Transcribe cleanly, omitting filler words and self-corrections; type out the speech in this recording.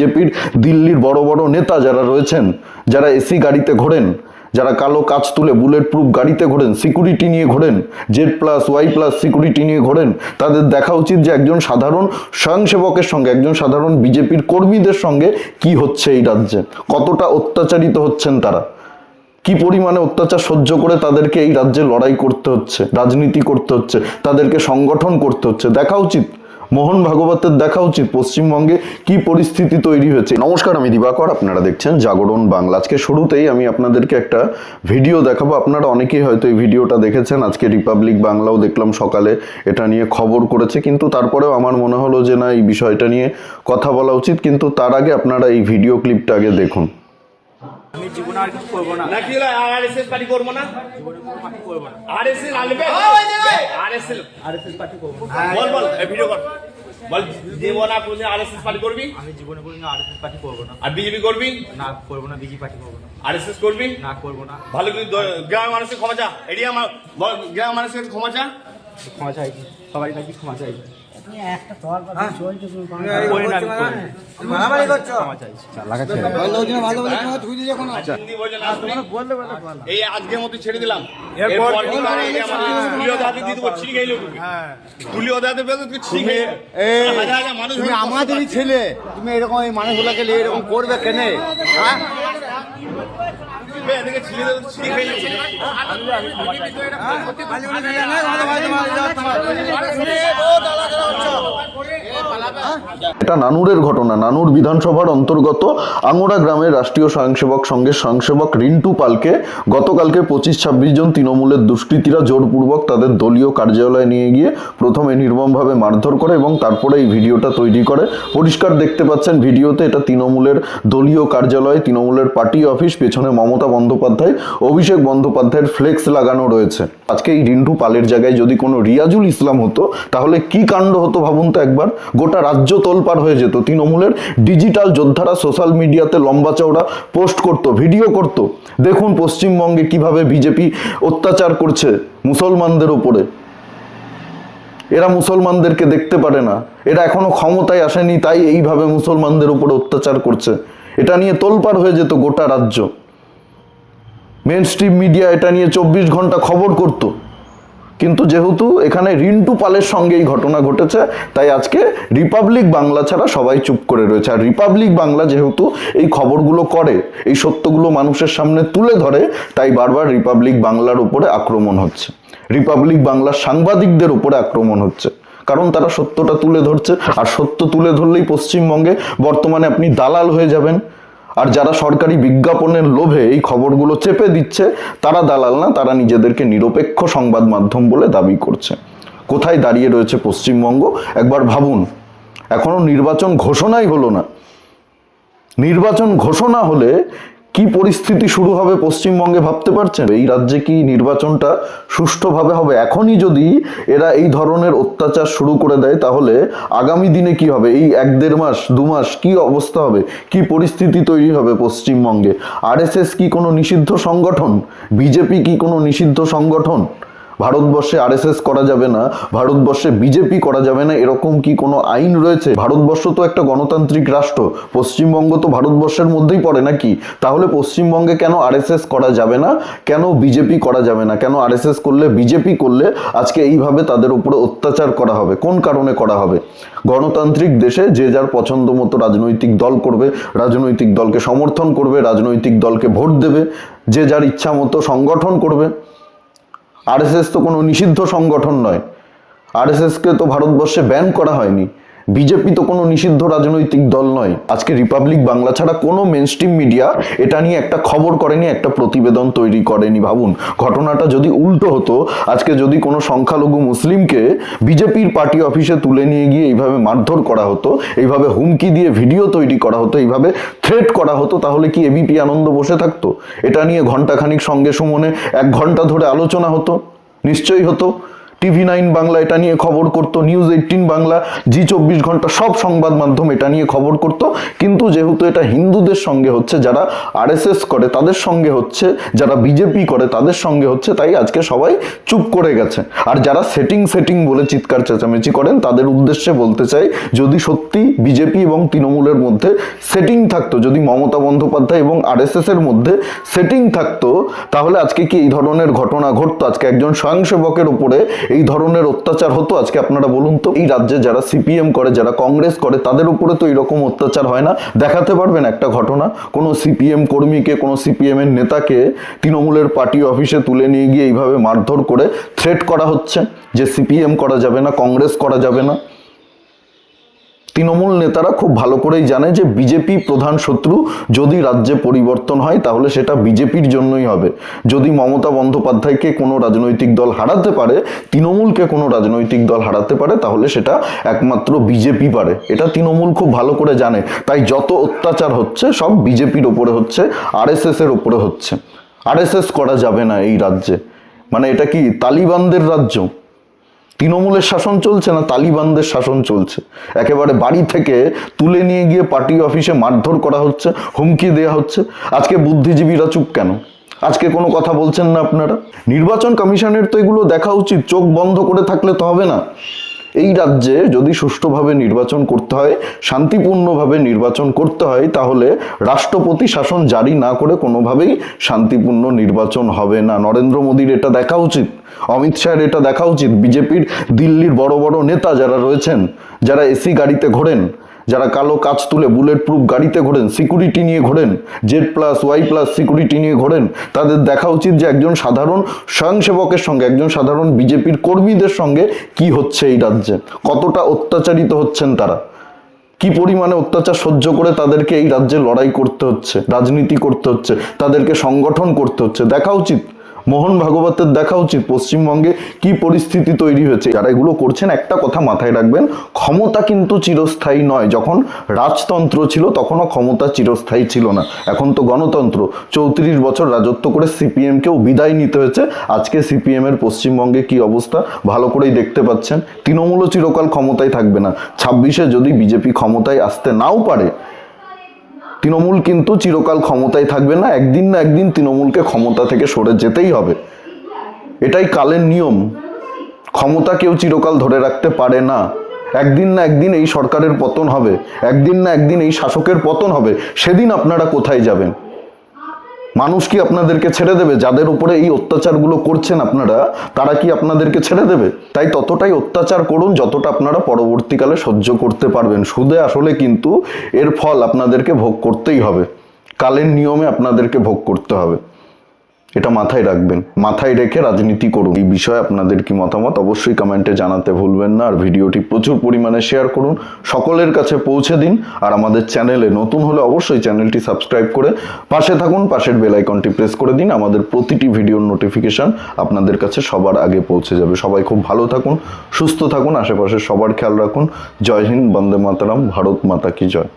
বিজেপির দিল্লির বড় বড় নেতা যারা রয়েছেন, যারা এসি গাড়িতে ঘোরেন, যারা কালো কাচ তুলে বুলেট প্রুফ গাড়িতে ঘোরেন, সিকিউরিটি নিয়ে ঘোরেন, Z+Y+ সিকিউরিটি নিয়ে ঘোরেন, তাদের দেখা উচিত যে একজন সাধারণ স্বয়ংসেবকের সঙ্গে, একজন সাধারণ বিজেপির কর্মীদের সঙ্গে কি হচ্ছে এই রাজ্যে, কতটা অত্যাচারিত হচ্ছেন তারা, কি পরিমাণে অত্যাচার সহ্য করে তাদেরকে এই রাজ্যে লড়াই করতে হচ্ছে, রাজনীতি করতে হচ্ছে, তাদেরকে সংগঠন করতে হচ্ছে। দেখা উচিত মোহন ভাগবতের, দেখা উচিত পশ্চিমবঙ্গে কি পরিস্থিতি তৈরি হয়েছে। নমস্কার, আমি দিবাকর, আপনারা দেখছেন জাগরণ বাংলা। আজকে শুরুতেই আমি আপনাদেরকে একটা ভিডিও দেখাবো। আপনারা অনেকেই হয়তো এই ভিডিওটা দেখেছেন। আজকে রিপাবলিক বাংলাও দেখলাম সকালে এটা নিয়ে খবর করেছে, কিন্তু তারপরেও আমার মনে হলো যে না, এই বিষয়টা নিয়ে কথা বলা উচিত। কিন্তু তার আগে আপনারা এই ভিডিও ক্লিপটা আগে দেখুন। আমি জীবনে আর কিছু করবো না। নাকি আরএসএস পার্টি করবো না, জীবনে কোনো পার্টি করবো না। আরএসএস আনবে, আরএসএস পার্টি করবো না। বল বল এই ভিডিও কর, বল দেবো না কোন আরএসএস পার্টি করবি, আমি জীবনে কোনো আরএসএস পার্টি করবো না। আর বিজেপি করবি না, করবো না। বিজেপি পার্টি করবো না। আরএসএস করবি না, করবো না। ভালো করে গ্রামের মানুষের ক্ষমা চা, এরিয়া গ্রামের মানুষের ক্ষমা চা। ক্ষমা চাইছি, সবাই কাছে ক্ষমা চাইছি। একটা তল কথা চলছে, তুমি করি না, মারামারি করছো। ক্ষমা চাইছি। হিন্দি বোঝে না তুমি? এই আজকের মতো ছেড়ে দিলাম, এরপর কিন্তু আর এরিয়া মানুষ তুলিও দাঁতে দিয়ে দেবো, ছিঁড়ে গেলো তুলিও দাঁতে পেলে তুই ছিঁড়ে হাজার হাজার মানুষ তুমি আমাদেরই ছেলে, তুমি এরকম এই মানুষগুলোকে নিয়ে এরকম করবে কেন? হ্যাঁ, এদিকে ছিঁড়ে দেবো, ছিঁড়ে খেয়ে যাচ্ছে। এটা নানুরের ঘটনা। নানুর বিধানসভার অন্তর্গত আঙোড়া গ্রামের রাষ্ট্রীয় স্বয়ংসেবক সংঘের স্বয়ংসেবক রিন্টু পালকে গতকালকে 25-26 জন তৃণমূলের দুষ্কৃতীরা জোরপূর্বক তাদের দলীয় কার্যালয়ে নিয়ে গিয়ে প্রথমে নির্মমভাবে মারধর করে এবং তারপরে এই ভিডিওটা তৈরি করে। পরিষ্কার দেখতে পাচ্ছেন ভিডিওতে, এটা তৃণমূলের দলীয় কার্যালয়, তৃণমূলের পার্টি অফিস। পেছনে মমতা বন্দ্যোপাধ্যায়, অভিষেক বন্দ্যোপাধ্যায়ের ফ্লেক্স লাগানো রয়েছে। আজকে এই রিন্টু পালের জায়গায় যদি কোনো রিয়াজুল ইসলাম হতো, তাহলে কি কাণ্ড হতো ভাবুন তো একবার। গোটা রাজ্য তোলপাড় হয়ে যেত। তৃণমূলের ডিজিটাল যোদ্ধারা সোশ্যাল মিডিয়াতে লম্বা চওড়া পোস্ট করত, ভিডিও করত, দেখুন পশ্চিমবঙ্গে কিভাবে বিজেপি অত্যাচার করছে মুসলমানদের উপরে। এরা মুসলমানদেরকে দেখতে পারে না, এরা এখনো ক্ষমতায় আসেনি, তাই এইভাবে মুসলমানদের উপরে অত্যাচার করছে। এটা নিয়ে তোলপাড় হয়ে যেত গোটা রাজ্য। মেন স্ট্রিম মিডিয়া এটা নিয়ে 24 ঘন্টা খবর করত। কিন্তু যেহেতু এখানে রিন্টু পালের সঙ্গে এই ঘটনা ঘটেছে, তাই আজকে রিপাবলিক বাংলা ছাড়া সবাই চুপ করে রয়েছে। আর রিপাবলিক বাংলা যেহেতু এই খবরগুলো করে, এই সত্যগুলো মানুষের সামনে তুলে ধরে, তাই বারবার রিপাবলিক বাংলার উপরে আক্রমণ হচ্ছে, রিপাবলিক বাংলার সাংবাদিকদের উপরে আক্রমণ হচ্ছে। কারণ তারা সত্যটা তুলে ধরছে, আর সত্য তুলে ধরলেই পশ্চিমবঙ্গে বর্তমানে আপনি দালাল হয়ে যাবেন। আর যারা সরকারি বিজ্ঞাপনের লোভে এই খবরগুলো চেপে দিচ্ছে, তারা দালাল না, তারা নিজেদেরকে নিরপেক্ষ সংবাদ মাধ্যম বলে দাবি করছে। কোথায় দাঁড়িয়ে রয়েছে পশ্চিমবঙ্গ একবার ভাবুন। এখনো নির্বাচন ঘোষণাই হলো না। নির্বাচন ঘোষণা হলে কি পরিস্থিতি শুরু হবে পশ্চিমবঙ্গে ভাবতে পারছেন? এই রাজ্যে কি নির্বাচনটা সুষ্ঠুভাবে হবে? এখনই যদি এরা এই ধরনের অত্যাচার শুরু করে দেয়, তাহলে আগামী দিনে কি হবে? এই 1-1.5 মাস 2 মাস কি অবস্থা হবে, কি পরিস্থিতি তৈরি হবে পশ্চিমবঙ্গে? আরএসএস কি কোনো নিষিদ্ধ সংগঠন? বিজেপি কি কোনো নিষিদ্ধ সংগঠন? ভারতবর্ষে আরএসএস করা যাবে না, ভারতবর্ষে বিজেপি করা যাবে না, এরকম কি কোনো আইন রয়েছে? ভারতবর্ষ তো একটা গণতান্ত্রিক রাষ্ট্র, পশ্চিমবঙ্গ তো ভারতবর্ষের মধ্যেই পড়ে নাকি? তাহলে পশ্চিমবঙ্গে কেন আরএসএস করা যাবে না, কেন বিজেপি করা যাবে না, কেন আরএসএস করলে বিজেপি করলে আজকে এইভাবে তাদের উপরে অত্যাচার করা হবে? কোন কারণে করা হবে? গণতান্ত্রিক দেশে যে যার পছন্দ মতো রাজনৈতিক দল করবে, রাজনৈতিক দলকে সমর্থন করবে, রাজনৈতিক দলকে ভোট দেবে, যে যার ইচ্ছা মতো সংগঠন করবে। আরএসএস তো কোনো নিষিদ্ধ সংগঠন নয়, আরএসএসকে তো ভারতবর্ষে ব্যান করা হয়নি। বিজেপি তো কোনো নিষিদ্ধ রাজনৈতিক দল নয়। আজকে রিপাবলিক বাংলা ছাড়া কোনো মেনস্ট্রিম মিডিয়া এটা নিয়ে একটা খবর করেনি, একটা প্রতিবেদন তৈরি করেনি। ভাবুন, ঘটনাটা যদি উল্টো হতো, আজকে যদি কোনো সংখ্যালঘু মুসলিমকে বিজেপির পার্টি অফিসে তুলে নিয়ে গিয়ে এইভাবে মারধর করা হতো, এইভাবে হুমকি দিয়ে ভিডিও তৈরি করা হতো, এইভাবে থ্রেট করা হতো, তাহলে কি এবিপি আনন্দ বসে থাকতো? এটা নিয়ে ঘন্টাখানিক সঙ্গে সুমনে 1 ঘন্টা ধরে আলোচনা হতো, নিশ্চয়ই হতো। TV9 বাংলা এটা নিয়ে খবর করতো, নিউজ 18 বাংলা, জি24 ঘন্টা, সব সংবাদ মাধ্যম এটা নিয়ে খবর করতো। কিন্তু যেহেতু এটা হিন্দুদের সঙ্গে হচ্ছে, যারা RSS করে তাদের সঙ্গে হচ্ছে, যারা বিজেপি করে তাদের সঙ্গে হচ্ছে, তাই আজকে সবাই চুপ করে গেছে। আর যারা সেটিং বলে চিৎকার চেঁচামেচি করেন তাদের উদ্দেশ্যে বলতে চাই, যদি সত্যি বিজেপি এবং তৃণমূলের মধ্যে সেটিং থাকতো, যদি মমতা বন্দ্যোপাধ্যায় এবং RSS এর মধ্যে সেটিং থাকতো, তাহলে আজকে কি এই ধরনের ঘটনা ঘটতো? আজকে একজন স্বয়ংসেবকের উপরে এই ধরনের অত্যাচার হতো? আজকে আপনারা বলুন তো, এই রাজ্যে যারা CPM করে, যারা কংগ্রেস করে, তাদের উপরে তো এরকম অত্যাচার হয় না। দেখাতে পারবেন একটা ঘটনা, কোনো CPM কর্মীকে, কোনো CPM এর নেতাকে তৃণমূলের পার্টি অফিসে তুলে নিয়ে গিয়ে এইভাবে মারধর করে থ্রেট করা হচ্ছে যে CPM করা যাবে না, কংগ্রেস করা যাবে না? তৃণমূল নেতারা খুব ভালো করেই জানে যে বিজেপি প্রধান শত্রু। যদি রাজ্যে পরিবর্তন হয় তাহলে সেটা বিজেপির জন্যই হবে। যদি মমতা বন্দ্যোপাধ্যায়কে কোনো রাজনৈতিক দল হারাতে পারে, তৃণমূলকে কোনো রাজনৈতিক দল হারাতে পারে, তাহলে সেটা একমাত্র বিজেপি পারে। এটা তৃণমূল খুব ভালো করে জানে। তাই যত অত্যাচার হচ্ছে সব বিজেপির ওপরে হচ্ছে, RSS এর ওপরে হচ্ছে। RSS করা যাবে না এই রাজ্যে। মানে এটা কি তালিবানদের রাজ্য? তৃণমূলের শাসন চলছে না তালিবানদের শাসন চলছে। একেবারে বাড়ি থেকে তুলে নিয়ে গিয়ে পার্টি অফিসে মারধর করা হচ্ছে, হুমকি দেওয়া হচ্ছে। আজকে বুদ্ধিজীবীরা চুপ কেন? আজকে কোনো কথা বলছেন না আপনারা? নির্বাচন কমিশনের তো এগুলো দেখা উচিত। চোখ বন্ধ করে থাকলে তো হবে না। এই রাজ্যে যদি সুষ্ঠুভাবে নির্বাচন করতে হয়, শান্তিপূর্ণভাবে নির্বাচন করতে হয়, তাহলে রাষ্ট্রপতি শাসন জারি না করে কোনোভাবেই শান্তিপূর্ণ নির্বাচন হবে না। নরেন্দ্র মোদীর এটা দেখা উচিত, অমিত শাহের এটা দেখা উচিত। বিজেপির দিল্লির বড় বড় নেতা যারা রয়েছেন, যারা এসি গাড়িতে ঘোরেন, যারা কালো কাচ তুলে বুলেট প্রুফ গাড়িতে ঘোরেন, সিকিউরিটি নিয়ে ঘোরেন, Z+Y+ সিকিউরিটি নিয়ে ঘোরেন, তাদের দেখা উচিত যে একজন সাধারণ স্বয়ংসেবকের সঙ্গে, একজন সাধারণ বিজেপির কর্মীদের সঙ্গে কি হচ্ছে এই রাজ্যে, কতটা অত্যাচারিত হচ্ছেন তারা, কি পরিমাণে অত্যাচার সহ্য করে তাদেরকে এই রাজ্যে লড়াই করতে হচ্ছে, রাজনীতি করতে হচ্ছে, তাদেরকে সংগঠন করতে হচ্ছে। দেখা উচিত মোহন ভাগবতের, দেখা উচিত পশ্চিমবঙ্গে কি পরিস্থিতি তৈরি হয়েছে। যারা এগুলো করছেন, একটা কথা মাথায় রাখবেন, ক্ষমতা কিন্তু চিরস্থায়ী নয়। যখন রাজতন্ত্র ছিল তখনও ক্ষমতা চিরস্থায়ী ছিল না। এখন তো গণতন্ত্র। 34 বছর রাজত্ব করে CPM-কেও বিদায় নিতে হয়েছে। আজকে CPM-এর পশ্চিমবঙ্গে কি অবস্থা ভালো করেই দেখতে পাচ্ছেন। তৃণমূলও চিরকাল ক্ষমতায় থাকবে না। 26-এ যদি বিজেপি ক্ষমতায় আসতে নাও পারে, তৃণমূল কিন্তু চিরকাল ক্ষমতায় থাকবে না। একদিন না একদিন তৃণমূলকে ক্ষমতা থেকে সরে যেতেই হবে। এটাই কালের নিয়ম। ক্ষমতা কেউ চিরকাল ধরে রাখতে পারে না। একদিন না একদিন এই সরকারের পতন হবে, একদিন না একদিন এই শাসকের পতন হবে। সেদিন আপনারা কোথায় যাবেন? মানুষ কি আপনাদেরকে ছেড়ে দেবে? যাদের উপরে এই অত্যাচারগুলো করছেন আপনারা, তারা কি আপনাদেরকে ছেড়ে দেবে? তাই ততটাই অত্যাচার করুন যতটা আপনারা পরবর্তীকালে সহ্য করতে পারবেন। সুদে আসলে কিন্তু এর ফল আপনাদেরকে ভোগ করতেই হবে। কালের নিয়মে আপনাদেরকে ভোগ করতে হবে। এটা মাথায় রাখবেন, মাথায় রেখে রাজনীতি করুন। এই বিষয়ে আপনাদের কি মতামত অবশ্যই কমেন্টে জানাতে ভুলবেন না। আর ভিডিওটি প্রচুর পরিমাণে শেয়ার করুন, সকলের কাছে পৌঁছে দিন। আর আমাদের চ্যানেলে নতুন হলে অবশ্যই চ্যানেলটি সাবস্ক্রাইব করে পাশে থাকুন, পাশের বেল আইকনটি প্রেস করে দিন। আমাদের প্রতিটি ভিডিওর নোটিফিকেশন আপনাদের কাছে সবার আগে পৌঁছে যাবে। সবাই খুব ভালো থাকুন, সুস্থ থাকুন, আশেপাশে সবার খেয়াল রাখুন। জয় হিন্দ, বন্দে মাতরম, ভারত মাতা কি জয়।